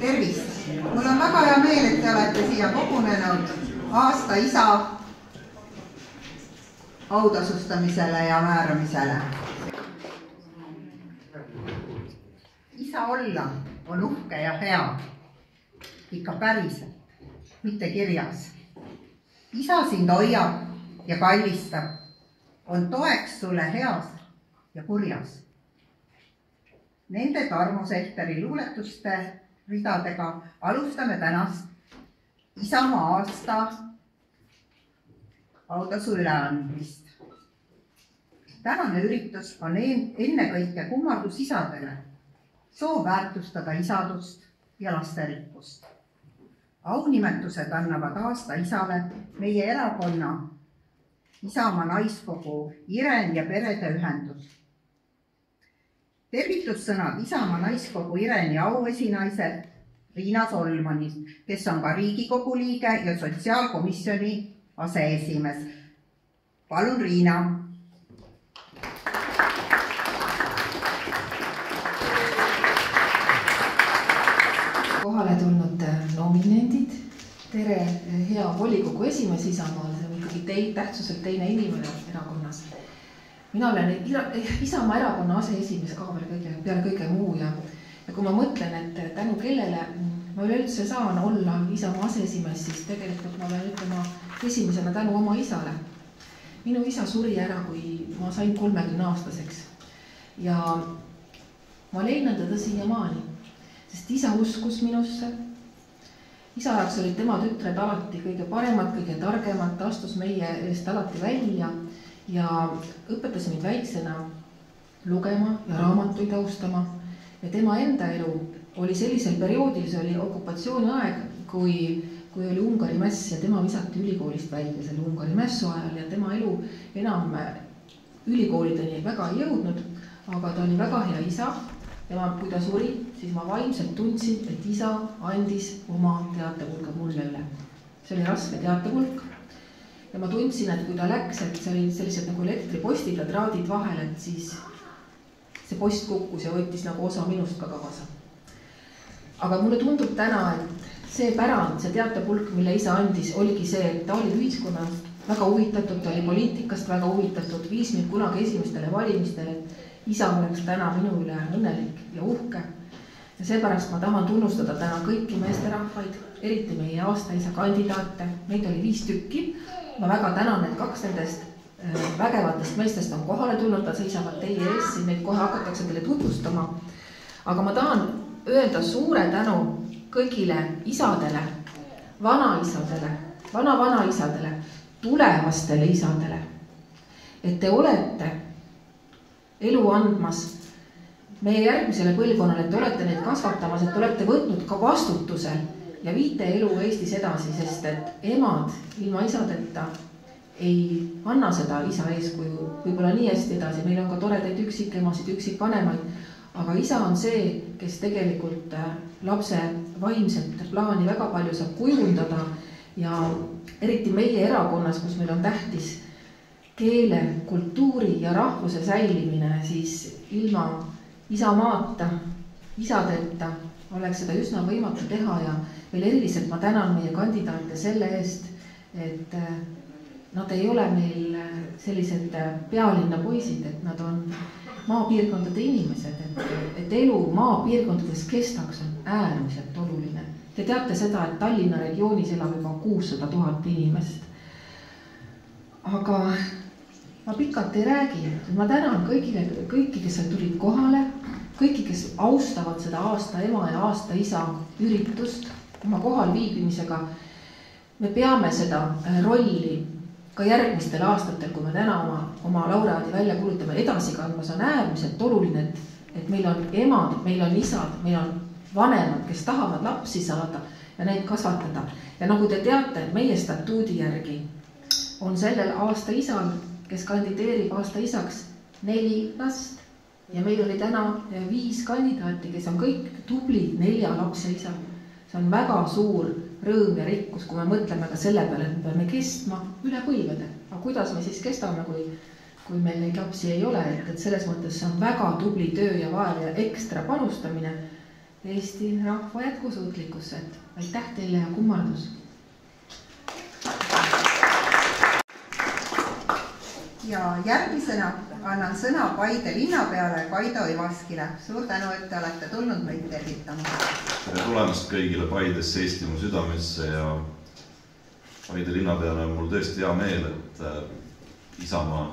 Tervist! Mul on väga hea meel, et te olete siia kogunenud aasta isa autasustamisele ja määramisele. Isa olla on uhke ja hea, ikka päriselt, mitte kirjas. Isa sind hoiab ja kallistab, on toeks sulle heas ja kurjas. Nende Tarmo Sehteri luuletuste ridadega alustame tänast Isamaa aasta autasu üleandmist. Tänane üritus on ennekõike kummardus isadele, soov väärtustada isadust ja lasterikkust. Aunimetused annavad aasta isale meie erakonna Isamaa naiskogu Iren ja perede ühendus. Tervitussõnad Isamaa naiskogu Ireni auesinaiselt Riina Solmanist, kes on ka Riigikogu liige ja sotsiaalkomisjoni aseesimees. Palun, Riina. Kohale tulnud nominendid, tere, hea volikogu esimees Isamaal, see on ikkagi tähtsuselt teine inimene erakonnas. Mina olen Isamaa erakonna aseesimees ka peale kõige muu ja kui ma mõtlen, et tänu kellele ma üleüldse saan olla Isamaa aseesimees, siis tegelikult ma olen ütlema esimesena tänu oma isale. Minu isa suri ära, kui ma sain 30-aastaseks ja ma leinan teda siiamaani, sest isa uskus minusse. Isa jaoks olid tema tütred alati kõige paremad, kõige targemad, ta astus meie eest alati välja ja õpetas mind väiksena lugema ja raamatuid austama. Ja tema enda elu oli sellisel perioodil, see oli okupatsiooni aeg, kui oli Ungari mäss ja tema visati ülikoolist välja selle Ungari mässu ajal ja tema elu enam ülikoolideni väga ei jõudnud, aga ta oli väga hea isa. Kui ta suri, siis ma vaimselt tundsin, et isa andis oma teatepulga mulle üle. See oli raske teatepulk. Ja ma tundsin, et kui ta läks, et see oli sellised nagu elektripostid ja traadid vahel, et siis see post kukkus ja võttis nagu osa minust ka kaasa. Aga mulle tundub täna, et see pärand, see teatepulk, mille isa andis, oligi see, et ta oli ühiskonnas väga huvitatud, ta oli poliitikast väga huvitatud, viis mind kunagi esimestele valimistele, et isa oleks täna minu üle õnnelik ja uhke. Ja seepärast ma tahan tunnustada täna kõiki meesterahvaid, eriti meie aastaisa kandidaate. Meid oli 5 tükki. Ma väga tänan, et 2 nendest vägevatest meestest on kohale tulnud, nad seisavad teie ees, siin neid kohe hakatakse teile tutvustama. Aga ma tahan öelda suure tänu kõigile isadele, vanaisadele, vanaisadele, tulevastele isadele, et te olete elu andmas meie järgmisele põlvkonnale, et te olete neid kasvatamas, et te olete võtnud ka vastutuse ja viite elu Eestis edasi, sest et emad ilma isadeta ei anna seda isa eeskuju võib-olla nii hästi edasi. Meil on ka toredaid üksikemasid, üksikvanemaid, aga isa on see, kes tegelikult lapse vaimset plaani väga palju saab kujundada ja eriti meie erakonnas, kus meil on tähtis keele, kultuuri ja rahvuse säilimine, siis ilma isamaata, isadeta oleks seda üsna võimatu teha ja veel eriliselt ma tänan meie kandidaate selle eest, et nad ei ole meil sellised pealinna poisid, et nad on maapiirkondade inimesed, et elu maapiirkondades kestaks on äärmiselt oluline. Te teate seda, et Tallinna regioonis elab juba 600 000 inimest. Aga ma pikalt ei räägi. Ma tänan kõiki, kes tulid kohale, kõiki, kes austavad seda aasta ema ja aasta isa üritust oma kohal viibimisega. Me peame seda rolli ka järgmistel aastatel, kui me täna oma laureaadi välja kulutame edasi kandma, see on äärmiselt oluline, et meil on emad, meil on isad, meil on vanemad, kes tahavad lapsi saada ja neid kasvatada. Ja nagu te teate, meie statuudi järgi on sellel aasta isal, kes kandideerib aasta isaks 4 last ja meil oli täna 5 kandidaati, kes on kõik tublid 4 lapse isad. See on väga suur rõõm ja rikkus, kui me mõtleme ka selle peale, et me peame kestma üle põlvede. Aga kuidas me siis kestame, kui meil neid lapsi ei ole, et selles mõttes see on väga tubli töö ja vaev ja ekstra panustamine. Eesti rahva jätkusuutlikkusse. Aitäh teile ja kummardus! Ja järgmisena annan sõna Paide linnapeale Kaido Ivaskile. Suur tänu, et te olete tulnud meid tervitama. Tere tulemast kõigile Paidesse, Eestimaa südamesse ja Paide linnapeale on mul tõesti hea meel, et Isamaa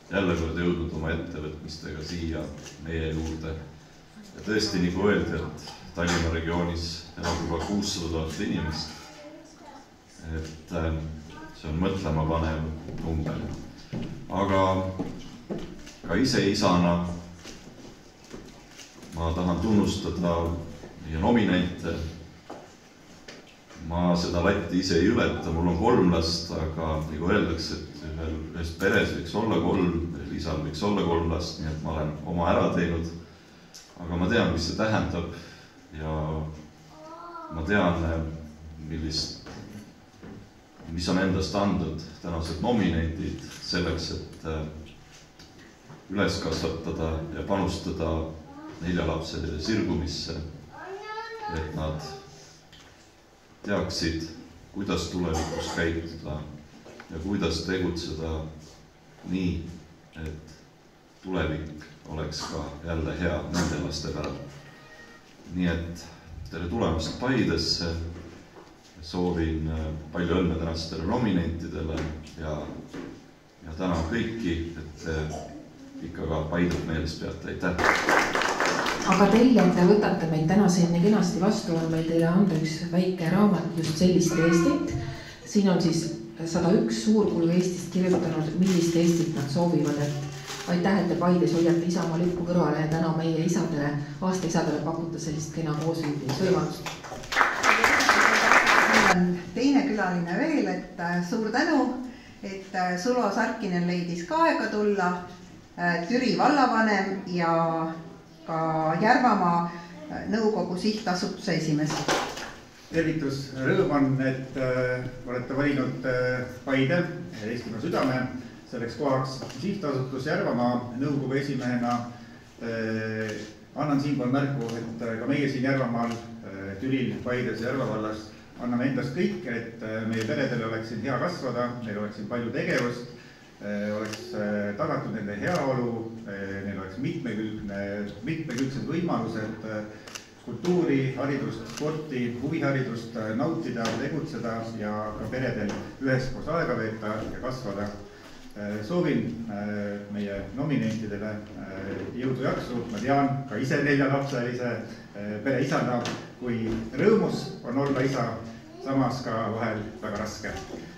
jälle kord jõudnud oma ettevõtmistega siia meie juurde. Ja tõesti, nagu öeldi, et Tallinna regioonis elab juba 600 000 inimest. Et see on mõtlema panev number. Aga ka ise isana ma tahan tunnustada meie nominente. Ma seda latti ise ei ületa, mul on 3 last, aga nagu öeldakse, et ühes peres võiks olla 3, isal võiks olla 3 last, nii et ma olen oma ära teinud. Aga ma tean, mis see tähendab ja ma tean, mis on endast andnud tänased nominendid selleks, et üles kasvatada ja panustada 4-lapselise sirgumisse, et nad teaksid, kuidas tulevikus käituda ja kuidas tegutseda nii, et tulevik oleks ka jälle hea nende laste peal. Nii et tere tulemast Paidesse, soovin palju õnne tänastele nominentidele ja tänan kõiki, et te ikka ka Paidet meeles peate. Aitäh! Aga teile, et te võtate meid täna siin kenasti vastu, on meil teile anda üks väike raamat just sellist Eestit. Siin on siis 101 suurkulu Eestist kirjutanud, millist Eestit nad soovivad, et aitäh, et te Paides hoiate Isamaa lippu kõrvale ja täna meie isadele, aastaisadele pakute sellist kena koosviibimisvõimalust. On teine külaline veel, et suur tänu, et Sulo Sarkinen leidis ka aega tulla, Türi vallavanem ja ka Järvamaa nõukogu sihtasutuse esimees. Tervitus, rõõm on, et olete valinud Paide, Eestimaa südame, selleks kohaks sihtasutus Järvamaa nõukogu esimehena. Annan siinpool märku, et ka meie siin Järvamaal, Türil, Paides ja Järvavallas anname endast kõik, et meie peredel oleks siin hea kasvada, meil oleks siin palju tegevust, oleks tagatud nende heaolu, neil oleks mitmekülgsed võimalused kultuuri, haridust, sporti, huviharidust nautida, tegutseda ja ka peredel üheskoos aega veeta ja kasvada. Soovin meie nominentidele jõudu jaksu. Ma tean ka ise 4-lapselise pere isana, kui rõõmus on olla isa, samas ka vahel väga raske.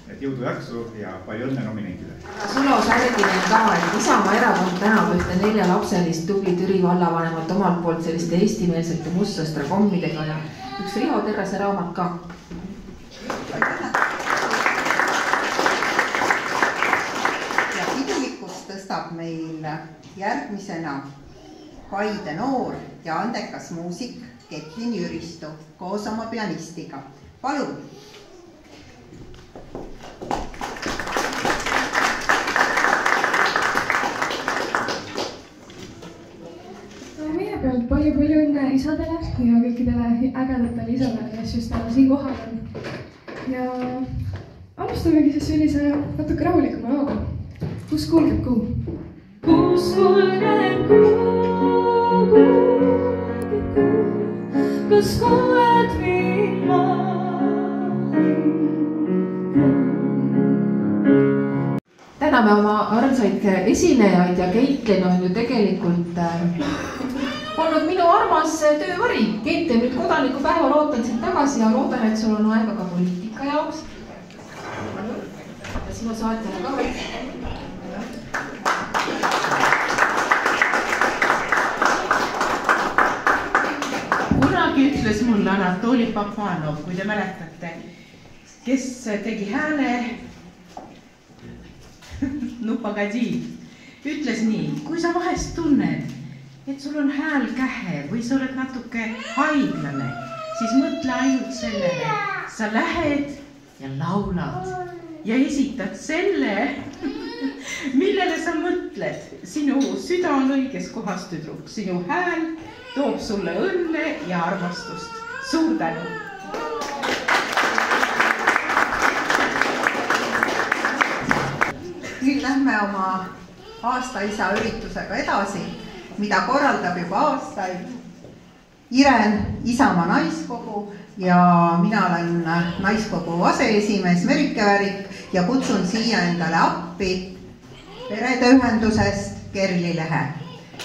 Et jõudu jaksu ja palju õnne nominentidele. Sulo Sarkinen ka, et Isamaa erakond tänab ühte 4-lapselist tubli Türi vallavanemat omalt poolt selliste eestimeelsete mustsõstra kommidega ja üks Riho Terrase raamat ka. Ja pidulikkust tõstab meil järgmisena Paide noor ja andekas muusik Ketlin Jüristu koos oma pianistiga. Palun! Kõigepealt palju õnne isadele ja kõikidele ägedatele isadele, kes just täna siin kohal on. Ja alustamegi siis sellise natuke rahulikuma looga. Kus kulgeb kuu? Kus kulgeb kuu? Kus kuuled viima? Täname oma armsaid esinejaid ja Ketlin on ju tegelikult olnud minu armas töövari. Keit, nüüd kodanikupäeval ootan sind tagasi ja loodan, et sul on aega ka poliitika jaoks. Ja sinu saatjale ka veel. Kunagi ütles mulle Anatoli Papanov, kui te mäletate, kes tegi hääle Nupagadi, ütles nii, kui sa vahest tunned, et sul on hääl kähe või sa oled natuke haiglane, siis mõtle ainult sellele. Sa lähed ja laulad ja esitad selle, millele sa mõtled? Sinu süda on õiges kohas, tüdruk. Sinu hääl toob sulle õnne ja armastust. Suur tänu! Nüüd lähme oma aastaisa üritusega edasi, mida korraldab juba aastaid Iren Isamaa naiskogu ja mina olen naiskogu aseesimees Merike Värik ja kutsun siia endale appi perede ühendusest Kerli Lehe,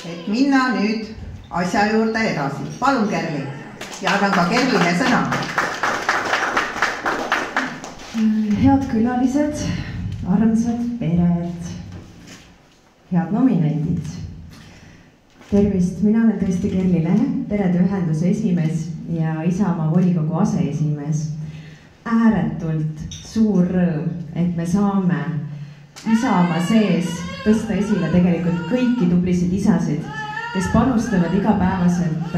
et minna nüüd asja juurde edasi. Palun, Kerli, ja annan ka Kerlile sõna. Head külalised, armsad pered, head nominendid. Tervist, mina olen tõesti Kerli Lehe, perede ühenduse esimees ja Isamaa volikogu aseesimees. Ääretult suur rõõm, et me saame Isamaa sees tõsta esile tegelikult kõiki tublisid isasid, kes panustavad igapäevaselt,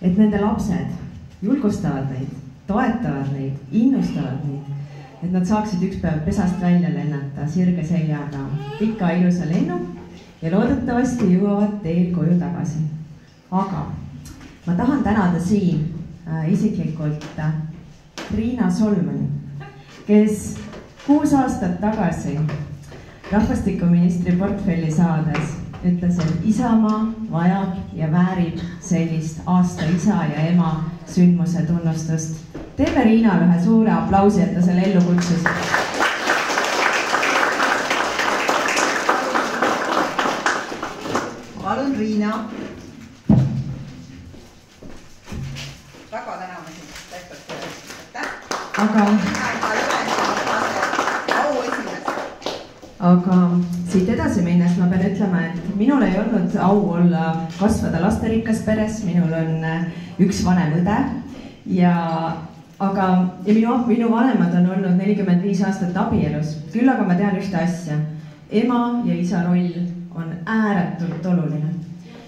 et nende lapsed julgustavad neid, toetavad neid, innustavad neid, et nad saaksid üks päev pesast välja lennata sirge seljaga pika ilusa lennu ja loodetavasti jõuavad teel koju tagasi. Aga ma tahan tänada siin isiklikult Riina Solmani, kes 6 aastat tagasi rahvastikuministri portfelli saades ütles, et Isamaa vajab ja väärib sellist aasta isa ja ema sündmuse tunnustust. Teeme Riinale ühe suure aplausi, et ta selle ellu kutsus. Palun, Riina. Väga täname sind tehtud tööst. Aga siit edasi minnes ma pean ütlema, et minul ei olnud au olla kasvada lasterikas peres, minul on üks vanem õde ja minu vanemad on olnud 45 aastat abielus, küll aga ma tean ühte asja. Ema ja isa roll on ääretult oluline.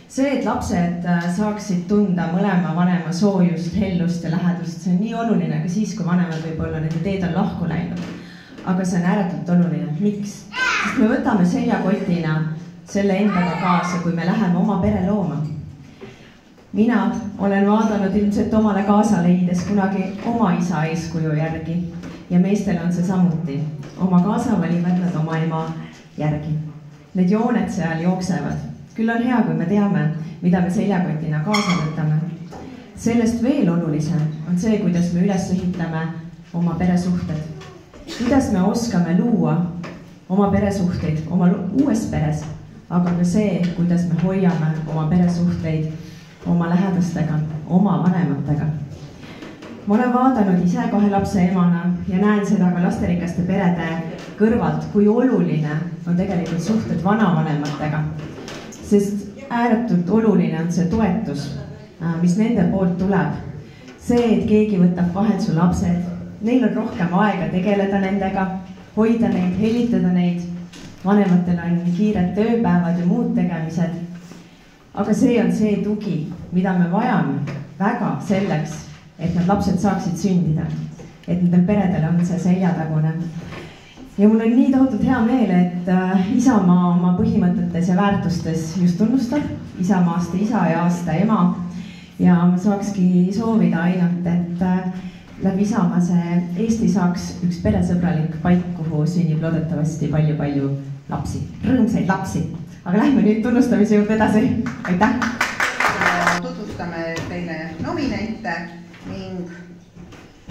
See, et lapsed saaksid tunda mõlema vanema soojust, hellust ja lähedust, see on nii oluline ka siis, kui vanemad võib-olla nende teed on lahku läinud. Aga see on ääretult oluline. Miks? Sest me võtame seljakotina selle endaga kaasa, kui me läheme oma pere looma. Mina olen vaadanud ilmselt omale kaasa leides kunagi oma isa eeskuju järgi ja meestel on see samuti. Oma kaasa valivad nad oma ema järgi. Need jooned seal jooksevad. Küll on hea, kui me teame, mida me seljakotina kaasa võtame. Sellest veel olulisem on see, kuidas me üles ehitame oma peresuhted. Kuidas me oskame luua oma peresuhteid oma uues peres, aga ka see, kuidas me hoiame oma peresuhteid oma lähedastega, oma vanematega. Ma olen vaadanud ise 2 lapse emana ja näen seda ka lasterikaste perede kõrvalt, kui oluline on tegelikult suhted vanavanematega. Sest ääretult oluline on see toetus, mis nende poolt tuleb. See, et keegi võtab vahel su lapsed, neil on rohkem aega tegeleda nendega, hoida neid, hellitada neid. Vanematel on kiired tööpäevad ja muud tegemised. Aga see on see tugi, mida me vajame väga selleks, et need lapsed saaksid sündida. Et nendel peredel on see seljatagune. Ja mul on nii tohutult hea meel, et Isamaa oma põhimõtetes ja väärtustes just tunnustab Isamaa aasta isa ja aasta ema. Ja ma saakski soovida ainult, et läbi Isamaa see Eesti saaks üks peresõbralik paik, kuhu sünnib loodetavasti palju-palju lapsi, rõõmsaid lapsi. Aga lähme nüüd tunnustamise juurde edasi. Aitäh! Tutvustame teile nominente ning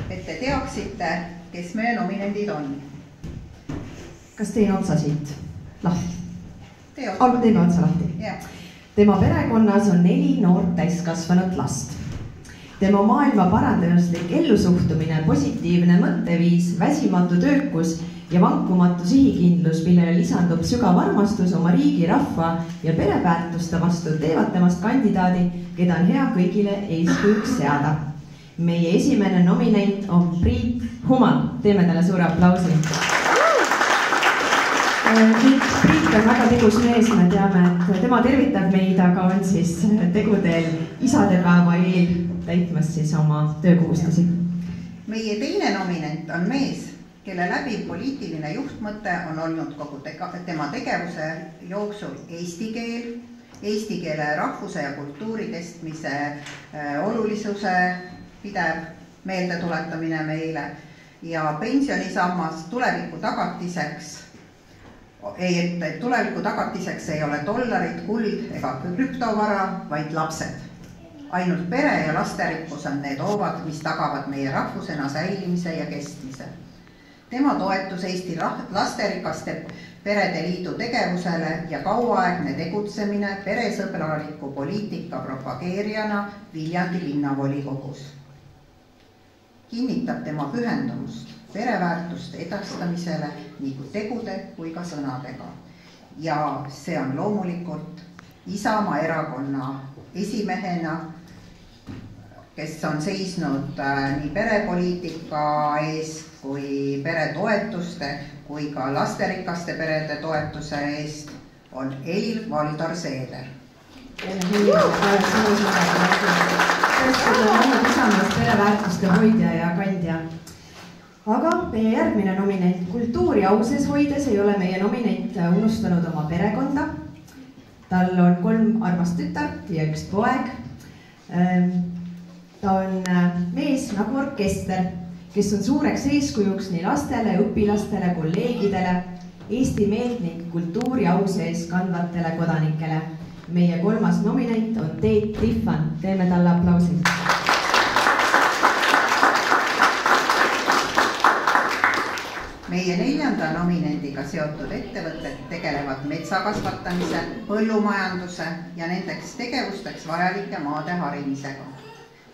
et te teaksite, kes meie nominendid on. Kas teen otsa siit lahti? Teeme otsa lahti. Yeah. Tema perekonnas on 4 noort täiskasvanud last. Tema maailma paranduslik ellusuhtumine, positiivne mõtteviis, väsimatu töökus ja vankumatu sihikindlus, millele lisandub sügav armastus oma riigi, rahva ja pereväärtuste vastu, teevad temast kandidaadi, keda on hea kõigile eeskujuks seada. Meie esimene nominent on Priit Human. Teeme talle suure aplausi. Priit on väga tegus mees, me teame, et tema tervitab meid, aga on siis tegudel isadepäeva eel täitmas siis oma töökohustusi. Meie teine nominent on mees, kelle läbiv poliitiline juhtmõte on olnud kogu tema tegevuse jooksul eesti keel, eesti keele rahvuse ja kultuuri kestmise olulisuse pidev meeldetuletamine meile ja pensionisammas tuleviku tagatiseks ei ole dollarid, kuld ega krüptovara, vaid lapsed. Ainult pere ja lasterikkus on need hoovad, mis tagavad meie rahvusena säilimise ja kestmise. Tema toetus Eesti lasterikaste perede liidu tegevusele ja kauaaegne tegutsemine peresõbraliku poliitika propageerijana Viljandi linnavolikogus kinnitab tema pühendumust pereväärtuste edastamisele nii tegude kui ka sõnadega. Ja see on loomulikult Isamaa erakonna esimehena, kes on seisnud nii perepoliitika eest kui peretoetuste kui ka lasterikaste perede toetuse eest, on Helir-Valdor Seeder. Isamaast pereväärtuste hoidja ja kandja. Aga meie järgmine nominent kultuuri auses hoides ei ole meie nominent unustanud oma perekonda. Tal on 3 armast tütart ja 1 poeg. Ta on mees nagu orkester, kes on suureks eeskujuks nii lastele, õpilastele, kolleegidele, Eesti meelt ning kultuuri au sees kandvatele kodanikele. Meie 3. nominent on Teet Tiffan. Teeme talle aplausi. Meie 4. nominendiga seotud ettevõtted tegelevad metsakasvatamise, põllumajanduse ja nendeks tegevusteks vajalike maade harimisega.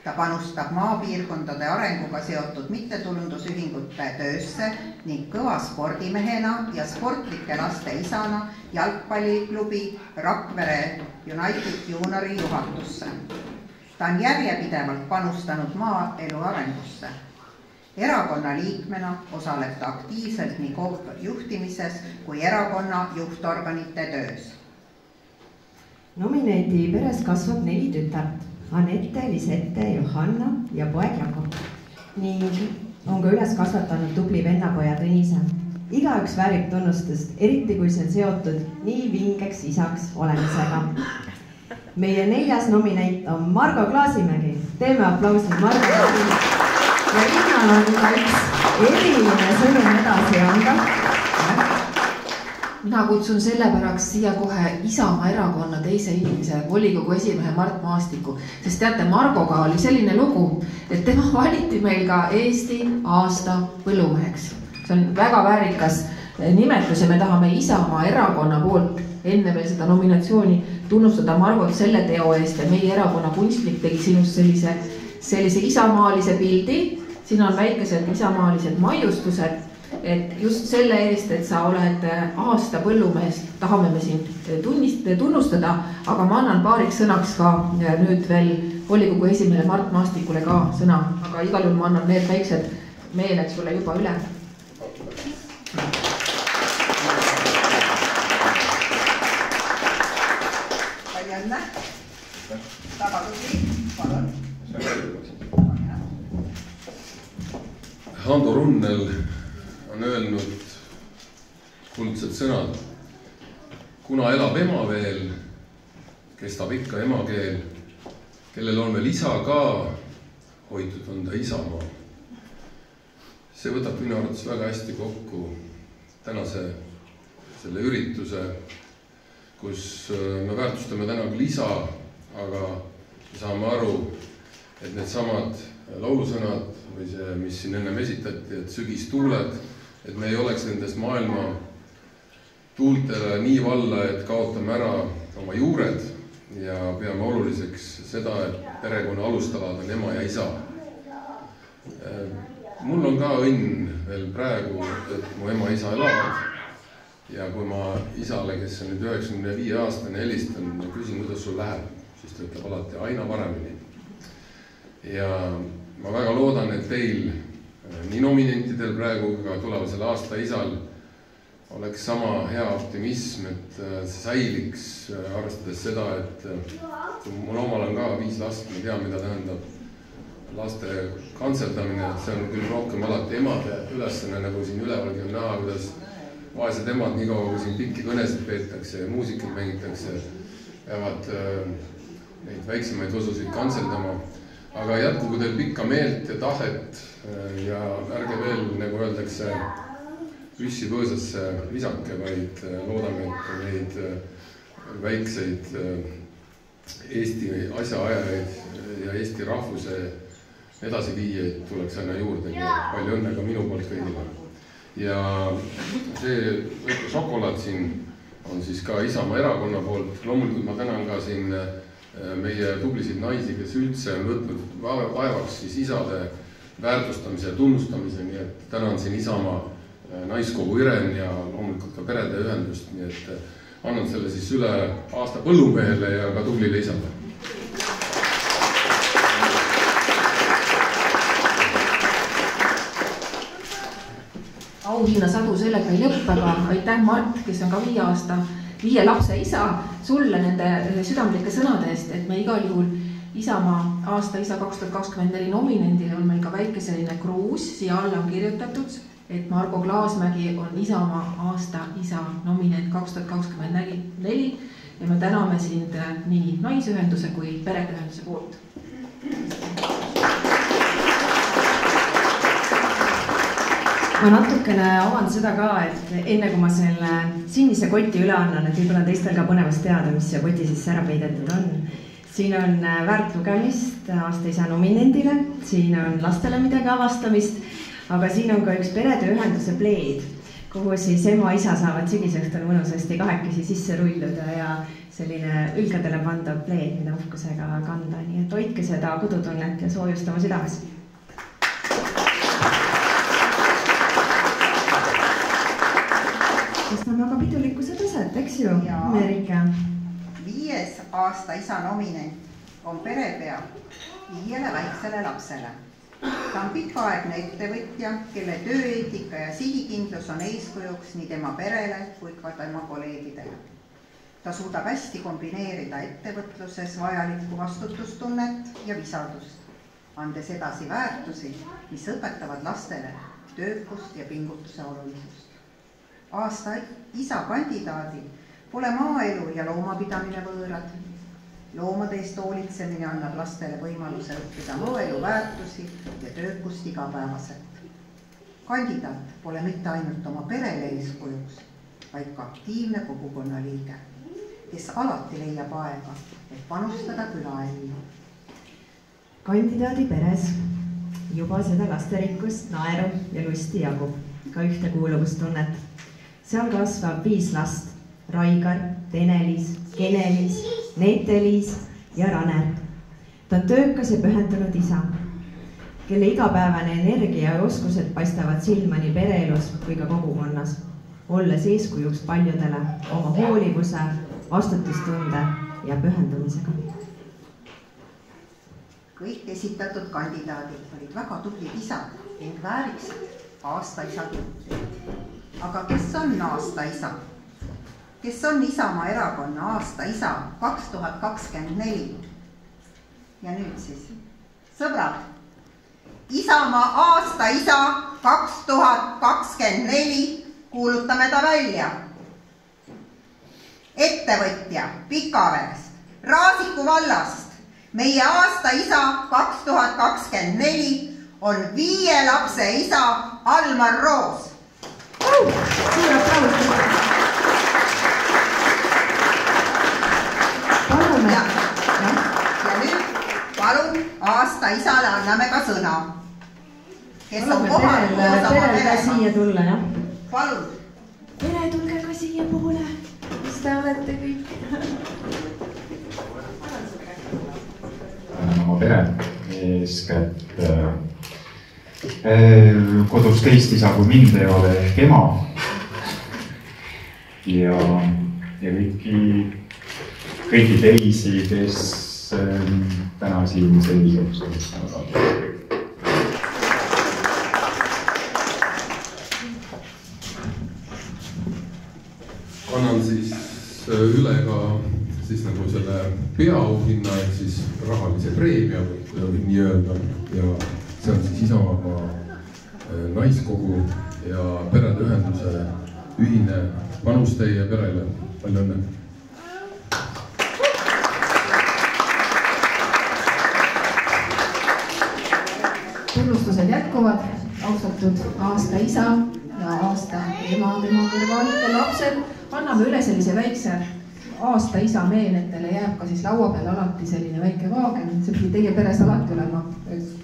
Ta panustab maapiirkondade arenguga seotud mittetulundusühingute töösse ning kõva spordimehena ja sportlike laste isana jalgpalliklubi Rakvere United Juniori juhatusse. Ta on järjepidevalt panustanud maaelu arengusse. Erakonna liikmena osaleb ta aktiivselt nii juhtimises kui erakonna juhtorganite töös. Nominendi peres kasvab 4 tütart. Anette, Lisette, Johanna ja poeg Jakob. Ning on ka üles kasvatanud tubli vennapoja Tõnise. Igaüks väärib tunnustust, eriti kui see on seotud nii vingeks isaks olemisega. Meie 4. nominent on Margo Klaasimägi. Teeme aplausi Margo Klaasimägi. Ja Linnal on ka üks eriline sõnum edasi anda. Mina kutsun sellepärast siia kohe Isamaa erakonna teise inimese, volikogu esimehe Mart Maastiku, sest teate, Margoga oli selline lugu, et tema valiti meil ka Eesti aasta põllumeheks. See on väga väärikas nimetus ja me tahame Isamaa erakonna poolt enne veel seda nominatsiooni tunnustada Margot selle teo eest ja meie erakonna kunstnik tegi sinust sellise isamaalise pildi. Siin on väikesed isamaalised maiustused. Et just selle eest, et sa oled aasta põllumehest, tahame me sind tunnustada, aga ma annan paariks sõnaks ka nüüd veel volikogu esimehele Mart Maastikule ka sõna, aga igal juhul ma annan need väiksed meeled sulle juba üle. Palju õnne. Tagatubli, palun. Hando Runnel on öelnud kuldsed sõnad. Kuna elab ema veel, kestab ikka emakeel, kellel on veel isa ka, hoitud on ta Isamaa. See võtab minu arvates väga hästi kokku tänase selle ürituse, kus me väärtustame täna küll isa, aga me saame aru, et need samad laulusõnad või see, mis siin ennem esitati, et sügistuuled, et me ei oleks nendest maailma tuultele nii valla, et kaotame ära oma juured ja peame oluliseks seda, et perekonna alustalad on ema ja isa. Mul on ka õnn veel praegu, et mu ema ja isa elavad ja kui ma isale, kes on nüüd 95-aastane, helistan ja küsin, kuidas sul läheb, siis ta ütleb alati aina paremini. Ja ma väga loodan, et teil nii nominentidel praegu ka tulevasel aasta isal oleks sama hea optimism, et see säiliks, arvestades seda, et mul omal on ka 5 last, ma tean, mida tähendab laste kantseldamine, see on küll rohkem alati emade ülesanne, nagu siin ülevalgi on näha, kuidas vaesed emad nii kaua, kui siin pikki kõnesid peetakse ja muusikat mängitakse, peavad neid väiksemaid osusid kantseldama. Aga jätkugu teil pikka meelt ja tahet ja ärge veel, nagu öeldakse, püssi põõsasse visake, vaid loodame, et neid väikseid Eesti asjaajajaid ja Eesti rahvuse edasiviijaid tuleks aina juurde. Palju õnne ka minu poolt kõigile. Ja see šokolaad siin on siis ka Isamaa erakonna poolt. Loomulikult ma tänan ka siin meie tublisid naisi, kes üldse on võtnud vaevaks siis isade väärtustamise ja tunnustamise. Nii et tänan siin Isamaa naiskogu Iren ja loomulikult ka perede ühendust. Nii et annan selle siis üle aasta põllumehele ja ka tublile isale. Auhinna sadu sellega ei lõpp, aga aitäh Mart, kes on ka 5 lapse isa, sulle nende südamlike sõnade eest, et me igal juhul Isamaa aasta isa 2024 nominendile on meil ka väike selline kruus, siia alla on kirjutatud, et Margo Klaasmägi on Isamaa aasta isa nominent 2024 ja me täname sind nii naisühenduse kui pereühenduse poolt. Ma natukene avan seda ka, et enne kui ma selle sinise koti üle annan, et võib-olla teistel ka põnevast teada, mis see koti siis ära peidetud on. Siin on väärt lugemist aasta isa nominendile, siin on lastele midagi avastamist, aga siin on ka üks perede ühenduse pleed, kuhu siis ema isa saavad sügisõhtul mõnusasti kahekesi sisse rulluda ja selline ülgadele pandav pleed, mida uhkusega kanda. Nii et hoidke seda kodutunnet ja soojustama südames. Tõstame aga pidulikkuse taset, eks ju, Merike? 5. aasta isa nominent on perepea 5 väiksele lapsele. Ta on pikaaegne ettevõtja, kelle tööeetika ja sihikindlus on eeskujuks nii tema perele kui ka tema kolleegidele. Ta suudab hästi kombineerida ettevõtluses vajalikku vastutustunnet ja visadust, andes edasi väärtusi, mis õpetavad lastele töökust ja pingutuse olulisust. Aasta isa kandidaadil pole maaelu ja loomapidamine võõrad. Loomade eest hoolitsemine annab lastele võimaluse õppida maaelu väärtusi ja töökust igapäevaselt. Kandidaat pole mitte ainult oma perele eeskujuks, vaid ka aktiivne kogukonnaliige, kes alati leiab aega, et panustada külaellu. Kandidaadi peres juba seda lasterikkust, naeru ja lusti jagub, ka ühtekuuluvustunnet. Seal kasvab 5 last. Raigar, Tenelis, Kenelis, Netelis ja Raner. Ta on töökas ja pühendunud isa, kelle igapäevane energia ja oskused paistavad silma nii pereelus kui ka kogukonnas, olles eeskujuks paljudele oma hoolivuse, vastutustunde ja pühendumisega. Kõik esitatud kandidaadid olid väga tublid isad ning vääriksid aasta isa tunti. Aga kes on aasta isa? Kes on Isamaa erakonna aasta isa 2024? Ja nüüd siis, sõbrad, Isamaa aasta isa 2024 kuulutame ta välja. Ettevõtja Pikaverest, Raasiku vallast, meie aasta isa 2024 on 5 lapse isa Almar Roos. Suur aplaus! Ja nüüd palun aasta isale anname ka sõna. Kes on kohal koos oma perega. Siia tulla, jah? Palun. Tere, tulge ka siia poole. Mis te olete kõik? Oma pere eeskätt kodus teist isa kui mind ei ole ehk ema. Ja kõiki teisi, kes täna siin selliseks annan siis üle ka siis nagu selle peaauhinna ehk siis rahalise preemia või kui võib nii öelda, ja see on siis Isamaa naiskogu ja perede ühenduse ühine panus teie perele. Palju õnne! Tunnustused jätkuvad, austatud aasta isa ja aasta ema tema kõrval ja lapsed. Anname üle sellise väikse aasta isa meenetele, jääb ka siis laua peal alati selline väike vaagen. See pidi teie peres alati olema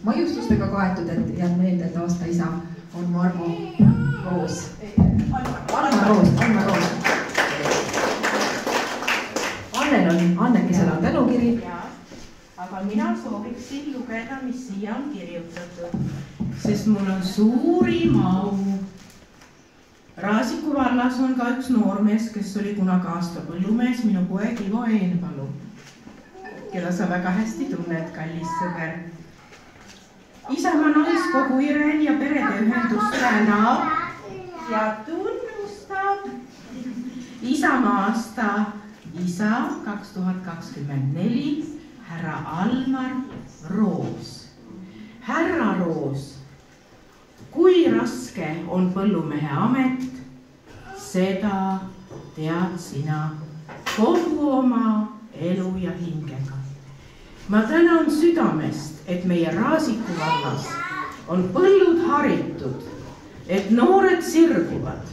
maiustustega kaetud, et jääb meelde, et aasta isa on Margo Roos. Anna Roos. Annekesel on tänukiri. Aga mina sooviksin lugeda, mis siia on kirjutatud, sest mul on suurim au. Raasiku vallas on ka üks noormees, kes oli kunagi aasta põllumees, minu poeg Ivo Eenpalu, keda sa väga hästi tunned, kallis sõber. Isamaa naiskogu Irel ja perede ühendus tänab ja tunnustab Isamaa aasta isa 2024 härra Almar Roos. Härra Roos, kui raske on põllumehe amet, seda tead sina kogu oma elu ja hingega. Ma tänan südamest, et meie Raasiku vallas on põllud haritud, et noored sirguvad.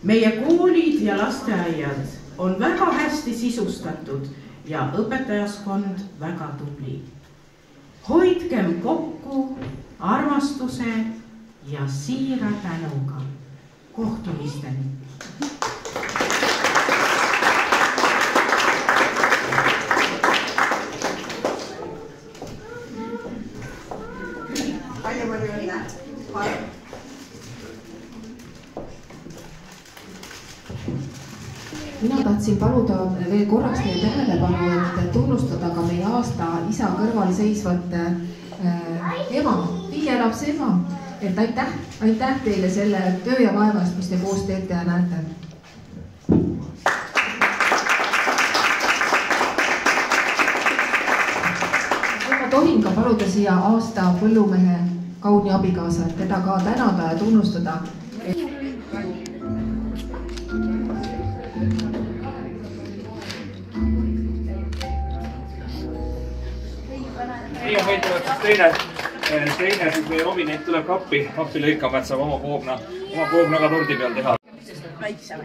Meie koolid ja lasteaiad on väga hästi sisustatud ja õpetajaskond väga tubli. Hoidkem kokku armastuse ja siira tänuga. Kohtumisteni! Palju õnne! Mina tahtsin paluda veel korraks teie tähelepanu, et tunnustada ka meie aasta isa kõrval seisvat ema, 5 lapse ema. Et aitäh teile selle töö ja vaevast, mis te koos teete ja näete. Ma tohin ka paluda siia aasta põllumehe kauni abikaasa, et teda ka tänada ja tunnustada. Nii on meil tuleb siis teine siis meie nominent tuleb appi lõikama, et saab oma koognaga tordi peal teha. Väiksema.